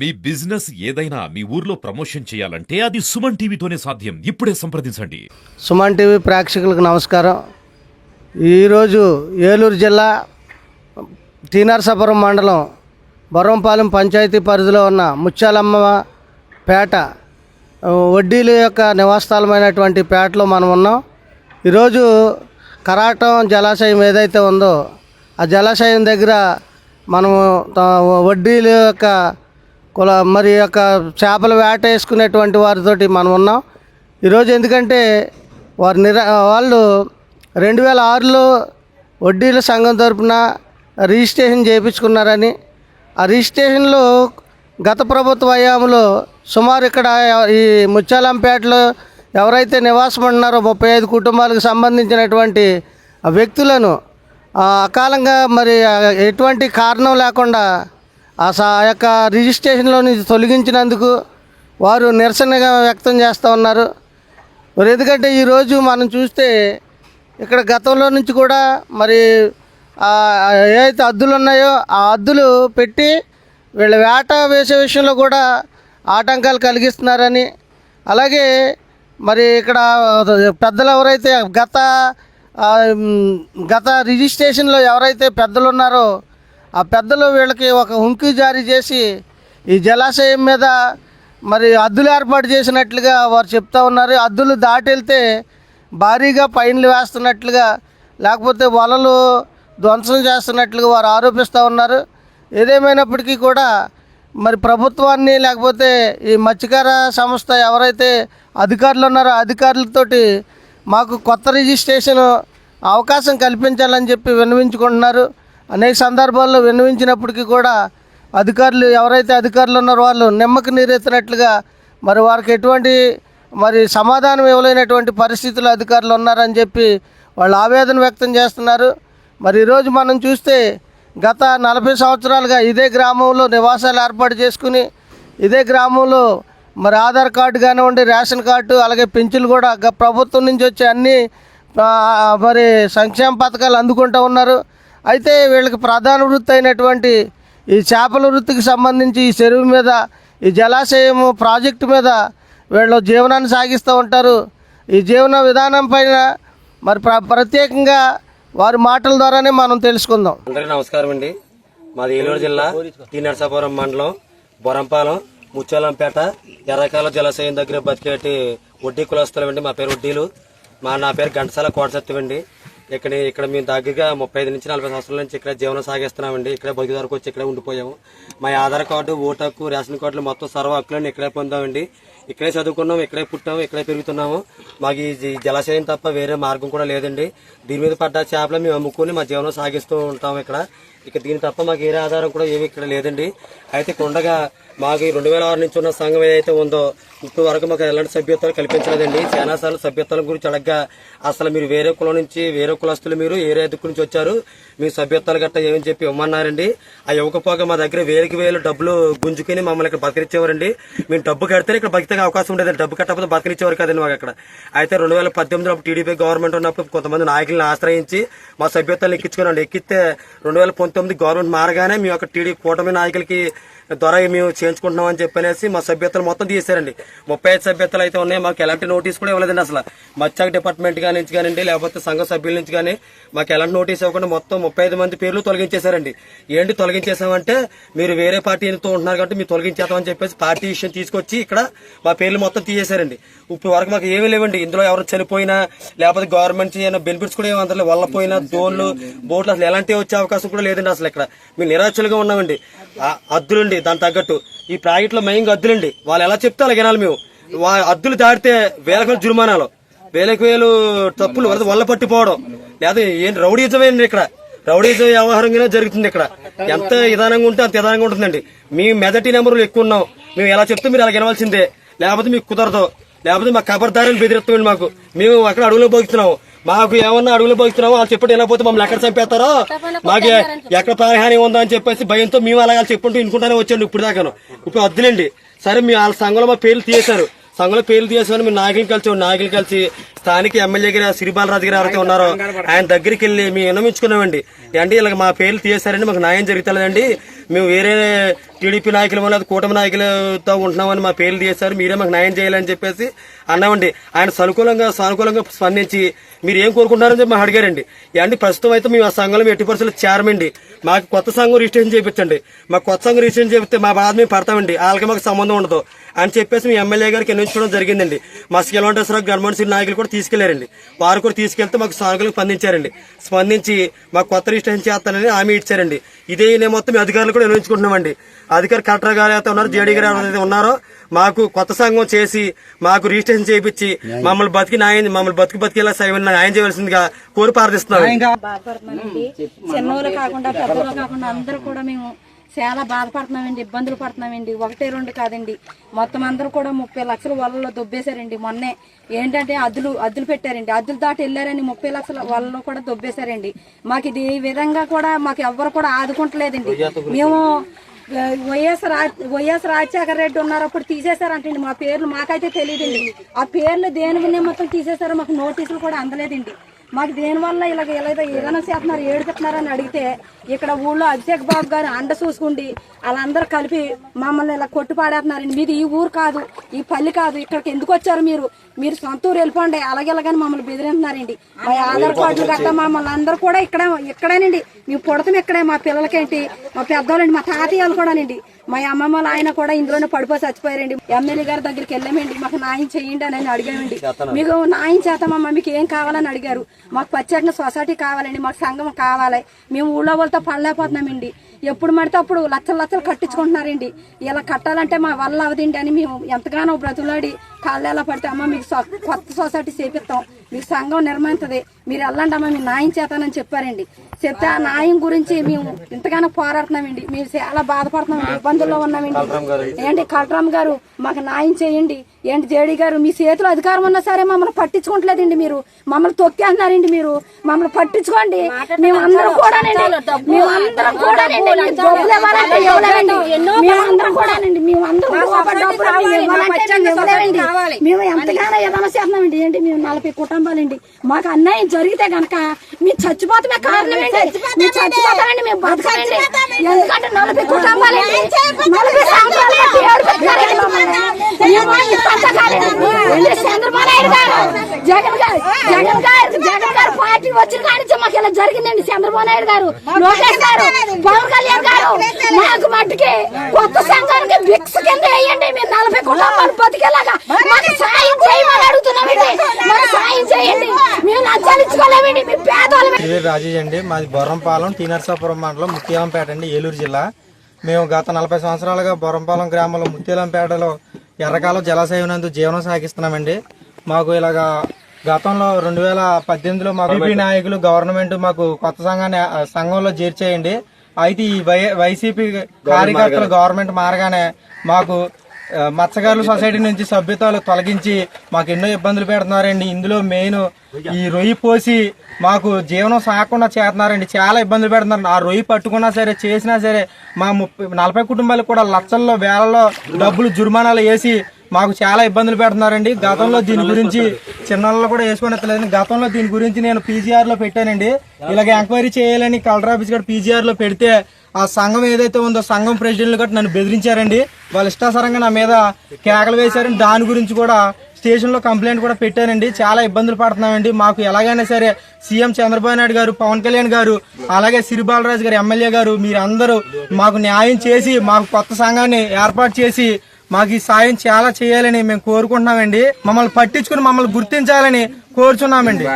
మీ business ఏదైనా మీ ఊర్లో promotion చేయాలంటే అది సుమన్ టీవీతోనే సాధ్యం. ఇప్పుడే సంప్రదించండి. సుమన్ టీవీ ప్రేక్షకులకు నమస్కారం. ఈరోజు ఏలూరు జిల్లా టీనరసాపురం మండలం బొర్రంపాలెం పంచాయతీ పరిధిలో ఉన్న ముత్యాలమ్మ పేట వడ్డీల యొక్క నివాసస్థలమైనటువంటి పేటలో మనం ఉన్నాం. ఈరోజు కరాటం జలాశయం ఏదైతే ఉందో ఆ జలాశయం దగ్గర మనము వడ్డీల యొక్క మరి యొక్క చేపల వేట వేసుకునేటువంటి వారితోటి మనం ఉన్నాం ఈరోజు. ఎందుకంటే వాళ్ళు 2006లో వడ్డీల సంఘం తరపున రిజిస్ట్రేషన్ చేయించుకున్నారని, ఆ రిజిస్ట్రేషన్లో గత ప్రభుత్వ హయాంలో సుమారు ఇక్కడ ఈ ముత్యాలంపేటలో ఎవరైతే నివాసం ఉంటున్నారో 35 కుటుంబాలకు సంబంధించినటువంటి వ్యక్తులను అకాలంగా మరి ఎటువంటి కారణం లేకుండా ఆ యొక్క రిజిస్ట్రేషన్లో నుంచి తొలగించినందుకు వారు నిరసనగా వ్యక్తం చేస్తూ ఉన్నారు. మరి ఎందుకంటే ఈరోజు మనం చూస్తే ఇక్కడ గతంలో నుంచి కూడా మరి ఏదైతే హద్దులు ఉన్నాయో ఆ హద్దులు పెట్టి వీళ్ళ వేట వేసే విషయంలో కూడా ఆటంకాలు కలిగిస్తున్నారని, అలాగే మరి ఇక్కడ పెద్దలు ఎవరైతే గత రిజిస్ట్రేషన్లో ఎవరైతే పెద్దలు ఉన్నారో ఆ పెద్దలు వీళ్ళకి ఒక హుంకీ జారీ చేసి ఈ జలాశయం మీద మరి హద్దులు ఏర్పాటు చేసినట్లుగా వారు చెప్తా ఉన్నారు. హద్దులు దాటి వెళ్తే భారీగా ఫైన్లు వేస్తున్నట్లుగా, లేకపోతే వలలు ధ్వంసం చేస్తున్నట్లుగా వారు ఆరోపిస్తూ ఉన్నారు. ఏదేమైనప్పటికీ కూడా మరి ప్రభుత్వాన్ని లేకపోతే ఈ మత్స్యకార సంస్థ ఎవరైతే అధికారులు ఉన్నారో అధికారులతోటి మాకు కొత్త రిజిస్ట్రేషన్ అవకాశం కల్పించాలని చెప్పి విన్నవించుకుంటున్నారు. అనేక సందర్భాల్లో విన్నవించినప్పటికీ కూడా ఎవరైతే అధికారులు ఉన్నారో వాళ్ళు నిమ్మకి నీరెత్తినట్లుగా మరి వారికి ఎటువంటి మరి సమాధానం ఇవ్వలేనటువంటి పరిస్థితుల్లో అధికారులు ఉన్నారని చెప్పి వాళ్ళు ఆవేదన వ్యక్తం చేస్తున్నారు. మరి ఈరోజు మనం చూస్తే గత 40 సంవత్సరాలుగా ఇదే గ్రామంలో నివాసాలు ఏర్పాటు చేసుకుని ఇదే గ్రామంలో మరి ఆధార్ కార్డు కానివ్వండి, రేషన్ కార్డు, అలాగే పింఛన్లు కూడా ప్రభుత్వం నుంచి వచ్చే అన్ని మరి సంక్షేమ పథకాలు అందుకుంటూ ఉన్నారు. అయితే వీళ్ళకి ప్రధాన వృత్తి అయినటువంటి ఈ చేపల వృత్తికి సంబంధించి ఈ చెరువు మీద ఈ జలాశయం ప్రాజెక్టు మీద వీళ్ళు జీవనాన్ని సాగిస్తూ ఉంటారు. ఈ జీవన విధానం పైన మరి ప్రత్యేకంగా వారి మాటల ద్వారానే మనం తెలుసుకుందాం. అందరికీ నమస్కారం అండి. మాది ఏలూరు జిల్లా టీనరసాపురం మండలం బొర్రంపాలెం ముత్యాలంపేట ఎర్రకాల జలాశయం దగ్గర బతికేటి వడ్డీ కులస్తులమండి. మా పేరు వడ్డీలు. నా పేరు ఘంటసాల కోటసత్యం అండి. ఇక్కడ మేము దగ్గరగా 35 నుంచి 40 సంవత్సరాల నుంచి ఇక్కడ జీవనం సాగిస్తున్నామండి. ఇక్కడే బతికి వరకు వచ్చి ఇక్కడే ఉండిపోయాము. మా ఆధార్ కార్డు, ఓటు హక్కు, రేషన్ కార్డులు మొత్తం సర్వ హక్కులను ఇక్కడే పొందామండి. ఇక్కడే చదువుకున్నాము, ఇక్కడే పుట్టాము, ఇక్కడే పెరుగుతున్నాము. మాకు ఈ జలాశయం తప్ప వేరే మార్గం కూడా లేదండి. దీని మీద పడ్డ చేపలు మేము అమ్ముకుని మా జీవనం సాగిస్తూ ఉంటాము ఇక్కడ. దీని తప్ప మాకు వేరే ఆధారం కూడా ఏమి ఇక్కడ లేదండి. అయితే కొండగా మాకు 2006 నుంచి ఉన్న సంఘం ఏదైతే ఉందో ఇప్పుడు వరకు మాకు ఎలాంటి సభ్యత్వాలు కల్పించలేదండి. చాలా సార్లు సభ్యత్వాల గురించి అడగ్గా అసలు మీరు వేరే కులం నుంచి వేరే కులస్తులు మీరు వేరే దిక్కు నుంచి వచ్చారు, మీ సభ్యత్వాలు గట్ట ఏమని చెప్పి ఇవ్వమన్నారండి. ఆ ఇవ్వకపోగా మా దగ్గర వేలు డబ్బులు గుంజుకుని మమ్మల్ని ఇక్కడ బతికిచ్చేవారండి. మేము డబ్బు కడితే ఇక్కడ బతికే అవకాశం ఉండేదండి. డబ్బు కట్టకపోతే బతికిచ్చేవారు కదండి మాకు అక్కడ. అయితే 2018లో టీడీపీ గవర్నమెంట్ ఉన్నప్పుడు కొంతమంది నాయకులను ఆశ్రయించి మా సభ్యత్వాలు ఎక్కించుకున్నాండి. ఎక్కిస్తే 2019 గవర్నమెంట్ మారగానే మేము అక్కడ టీడీపీ కూటమి నాయకులకి ద్వారా మేము చేయించుకుంటున్నాం అని చెప్పనేసి మా సభ్యతలు మొత్తం తీసారండి. 35 సభ్యతలు అయితే ఉన్నాయి. మాకు ఎలాంటి నోటీస్ కూడా ఇవ్వలేదండి. అసలు మత్స్య డిపార్ట్మెంట్ నుంచి కానివ్వండి, లేకపోతే సంఘ సభ్యుల నుంచి కానీ మాకు ఎలాంటి నోటీస్ ఇవ్వకుండా మొత్తం 35 మంది పేర్లు తొలగించేశారండి. ఏంటి తొలగించేసామంటే మీరు వేరే పార్టీతో ఉంటున్నారు కాబట్టి మీరు తొలగించేస్తామని చెప్పేసి పార్టీ విషయం తీసుకొచ్చి ఇక్కడ మా పేర్లు మొత్తం తీసేశారండి. ఇప్పుడు వరకు మాకు ఏమీ లేవండి. ఇందులో ఎవరు చనిపోయినా లేకపోతే గవర్నమెంట్ బెనిఫిట్స్ కూడా ఏమి అందరూ వల్లపోయినా దోన్లు బోట్లు అసలు ఎలాంటివి వచ్చే అవకాశం కూడా లేదండి. అసలు ఇక్కడ మేము నిరాశలుగా ఉన్నామండి. అద్దులండి దాని తగ్గట్టు ఈ ప్రాజెక్ట్ లో మెయిన్ అద్దులండి. వాళ్ళు ఎలా చెప్తే అలా వినాలి. మేము అద్దులు దాటితే వేలకు జుర్మానాలు, వేలు తప్పులు వల్ల పట్టిపోవడం, లేదా ఏంటి రౌడీజమేండి. ఇక్కడ రౌడీజం వ్యవహారంగానే జరుగుతుంది. ఇక్కడ ఎంత విధానంగా ఉంటే అంత విధానంగా ఉంటుందండి. మేము మెదటి నెంబర్లు ఎక్కువ ఉన్నాం. మేము ఎలా చెప్తే మీరు అలా వినవలసిందే, లేకపోతే మీకు కుదరదు, లేకపోతే మా ఖబర్దారులు బెదిరిస్తామండి. మేము అక్కడ అడుగులో పోతున్నాము. మాకు ఏమన్నా అడుగులు పోతున్నామో వాళ్ళు చెప్పండి, వెళ్ళకపోతే మమ్మల్ని ఎక్కడ చంపేస్తారో, మాకు ఎక్కడ ప్రాణహాని ఉందా అని చెప్పేసి భయంతో మేము అలాగే చెప్పుకుంటూ వినుకుంటానే వచ్చాండి ఇప్పుడు దాకాను. ఇప్పుడు వద్దులేండి. సరే మీ వాళ్ళ సంఘంలో మా పేర్లు తీసేశారు. సంఘంలో పేర్లు తీసేసుకుని మీ నాయకులు కలిసి స్థానిక ఎమ్మెల్యే గారు శ్రీబాలరాజు గారు ఎవరైతే ఉన్నారో ఆయన దగ్గరికి వెళ్లి మేము విన్నవించుకున్నామండి. అంటే ఇలా మా పేర్లు తీసేశారండి, మాకు న్యాయం జరుగుతలేదండి, మేము వేరే టీడీపీ నాయకులు లేదా కూటమి నాయకులతో ఉంటున్నామని మా పేర్లు తీశారు, మీరే మాకు న్యాయం చేయాలని చెప్పేసి అన్నామండి. ఆయన సానుకూలంగా స్పందించి మీరు ఏం కోరుకుంటున్నారని చెప్పి మాకు అడిగారండి. అంటే ప్రస్తుతం అయితే మేము ఆ సంఘంలో ఎట్టి పరిస్థితులు చేరమండి, మాకు కొత్త సంఘం రిజిస్ట్రేషన్ చేయించండి, మాకు కొత్త సంఘం రిజిస్ట్రేషన్ చేపిస్తే మా బాధ మేము పడతామండి, వాళ్ళకి మాకు సంబంధం ఉండదు అని చెప్పేసి మీ ఎమ్మెల్యే గారికి ఎన్నించడం జరిగిందండి. మా శీలవంటేశ్వరరావు గవర్నమెంట్ సీట్ నాయకులు కూడా తీసుకెళ్లారండి. వారు కూడా తీసుకెళ్తే మాకు సానుకూలంగా స్పందించి మాకు కొత్త రిజిస్ట్రేషన్ చేస్తానని హామీ ఇచ్చారండి. ఇదే నేను మొత్తం మీ అధికారులు కూడా నిర్వహించుకుంటున్నామండి. అధికారి కలెక్టర్ గారు అయితే ఉన్నారు, జేడీ గారు ఎవరైతే ఉన్నారో మాకు కొత్త సంఘం చేసి మాకు రిజిస్ట్రేషన్ చేయించి మమ్మల్ని బతికేలా న్యాయం చేయవలసిందిగా కోరి ప్రార్థిస్తున్నాం. బాధపడుతున్నామండి. చిన్నోళ్ళు కాకుండా పెద్దోళ్ళు కాకుండా అందరూ కూడా మేము చాలా బాధపడుతున్నామండి, ఇబ్బందులు పడుతున్నామండి. 1-2 కాదండి, మొత్తం అందరూ కూడా 30 లక్షల వలలో దొబ్బేశారండి. మొన్నే ఏంటంటే అద్దులు పెట్టారండి, అద్దులు దాటి వెళ్ళారని 30 లక్షల వలలో కూడా దొబ్బేశారండి. మాకు ఇది ఈ విధంగా కూడా మాకు ఎవ్వరు కూడా ఆదుకుంటలేదండి. మేము వైఎస్ రాజశేఖర రెడ్డి ఉన్నారు, అప్పుడు తీసేశారంటండి మా పేర్లు, మాకైతే తెలియదండి. ఆ పేర్లు దేని మొత్తం తీసేశారో మాకు నోటీసులు కూడా అందలేదండి. మాకు దేనివల్ల ఏదైనా చేస్తున్నారు, ఏడుపుతున్నారని అడిగితే ఇక్కడ ఊళ్ళో అభిషేక్ బాబు గారు అండ చూసుకుండి వాళ్ళందరూ కలిపి మమ్మల్ని ఇలా కొట్టి పాడేస్తున్నారండి. మీది ఈ ఊరు కాదు, ఈ పల్లి కాదు, ఇక్కడికి ఎందుకు వచ్చారు మీరు సొంత ఊరు వెళ్ళిపోండి అలాగేలాగని మమ్మల్ని బెదిరిస్తున్నారండి. మా ఆధార్ కార్డులు గట్ట మమ్మల్ని అందరూ కూడా ఇక్కడేనండి, మేము పుడతాం ఇక్కడే, మా పిల్లలకేంటి, మా పెద్దవాళ్ళండి, మా తాతయ్యలు కూడానండి, మా అమ్మమ్మలు ఆయన కూడా ఇందులోనే పడిపోయి చచ్చిపోయారండి. ఎమ్మెల్యే గారి దగ్గరికి వెళ్ళామండి, మాకు న్యాయం చేయండి అని అడిగామండి. మీకు న్యాయం చేస్తామమ్మా, మీకు ఏం కావాలని అడిగారు. మాకు ప్రత్యేకంగా సొసైటీ కావాలండి, మాకు సంఘం కావాలి, మేము ఊళ్ళో వాళ్ళతో పడలేకపోతున్నామండి. ఎప్పుడు పడితే అప్పుడు లక్షలు కట్టించుకుంటున్నారండి. ఇలా కట్టాలంటే మా వల్ల అవదండి అని మేము ఎంతగానో బ్రతులాడి కాళ్ళు ఎలా పడితే అమ్మ మీకు కొత్త సొసైటీ చేపిస్తాం, మీకు సంఘం నిర్మిస్తుంది, మీరు వెళ్ళండి అమ్మ, మీరు న్యాయం చేస్తానని చెప్పారండి. చెప్తే ఆ న్యాయం గురించి మేము ఇంతగానో పోరాడుతున్నామండి. మేము చాలా బాధపడుతున్నామండి, ఇబ్బందుల్లో ఉన్నామండి. ఏంటి కలెక్టర్ గారు మాకు న్యాయం చేయండి. ఏంటి జేడీ గారు మీ చేతిలో అధికారం ఉన్నా సరే మమ్మల్ని పట్టించుకోవట్లేదండి, మీరు మమ్మల్ని తొక్కేస్తున్నారండి, మీరు మమ్మల్ని పట్టించుకోండి. మేమందరం కూడా మేము ఎంతగానో ఏదైనా చేస్తున్నామండి. ఏంటి మేము 40 కుటుంబాలండి, మాకు అన్యాయం జరిగితే గనక మేము చచ్చిపోతామే కారణం ఏంటి, మేము చచ్చిపోతామండి, మేము బతకాలండి. ఎందుకంటే 40 కుటుంబాలు 40 సంవత్సరాలు బట్టి ఏడుపెట్టారండి మమ్మల్ని. చంద్రబాబు నాయుడు గారు జగన్ గారు పార్టీ వచ్చిన కానించి మాకు ఇలా జరిగిందండి. చంద్రబాబు నాయుడు గారు, లోకేష్ గారు, పవన్ కళ్యాణ్ గారు మాకు మట్టికి కొత్త సంఘానికి బిక్స్ కింద వేయండి. మీరు 40 కుటుంబాలు బతికేలాగా మాకు సాయం చేయమని అడుగుతున్నామండి. మాకు సాయం చేయండి, మేము నచ్చాలించుకోలేమండి, మేము పేదవాళ్ళం. రాజేష్ అండి, మాది బొర్రంపాలెం టీ నరసాపురం మండలం ముత్యాలంపేట అండి, ఏలూరు జిల్లా. మేము గత 40 సంవత్సరాలుగా బొర్రంపాలెం గ్రామంలో ముత్యాలంపేటలో ఎర్రకాలం జలాశయం నందు జీవనం సాగిస్తున్నామండి. మాకు ఇలాగా గతంలో 2018లో మాకు టీడీపీ నాయకులు గవర్నమెంట్ మాకు కొత్త సంఘంలో చేర్చేయండి. అయితే ఈ వైసీపీ కార్యకర్తలు గవర్నమెంట్ మారగానే మాకు మత్స్యకారుల సొసైటీ నుంచి సభ్యతలు తొలగించి మాకు ఎన్నో ఇబ్బందులు పెడుతున్నారండి. ఇందులో మెయిన్ ఈ రొయ్యి పోసి మాకు జీవనం సాగకుండా చేస్తున్నారండి, చాలా ఇబ్బందులు పెడుతున్నారు. ఆ రొయ్యి పట్టుకున్నా సరే చేసినా సరే మా 40 కుటుంబాలకు కూడా లక్షల్లో వేలలో డబ్బులు జుర్మానాలు వేసి మాకు చాలా ఇబ్బందులు పెడుతున్నారండి. గతంలో దీని గురించి చిన్నల్లో కూడా వేసుకునేట్లేదు. గతంలో దీని గురించి నేను పీజీఆర్ లో పెట్టానండి. ఇలాగ ఎంక్వైరీ చేయాలని కలెక్టర్ ఆఫీస్ కూడా పీజీఆర్ లో పెడితే ఆ సంఘం ఏదైతే ఉందో సంఘం ప్రెసిడెంట్లు కూడా నన్ను బెదిరించారండి. వాళ్ళు ఇష్టాసరంగా నా మీద కేకలు వేశారండి. దాని గురించి కూడా స్టేషన్ లో కంప్లైంట్ కూడా పెట్టానండి. చాలా ఇబ్బందులు పడుతున్నామండి. మాకు ఎలాగైనా సరే సీఎం చంద్రబాబు నాయుడు గారు, పవన్ కళ్యాణ్ గారు, అలాగే సిరిబాలరాజు గారు ఎమ్మెల్యే గారు, మీరందరూ మాకు న్యాయం చేసి మాకు కొత్త సంఘాన్ని ఏర్పాటు చేసి మాకు ఈ సాయం చాలా చేయాలని మేము కోరుకుంటున్నామండి. మమ్మల్ని పట్టించుకుని మమ్మల్ని గుర్తించాలని కోరుచున్నామండి.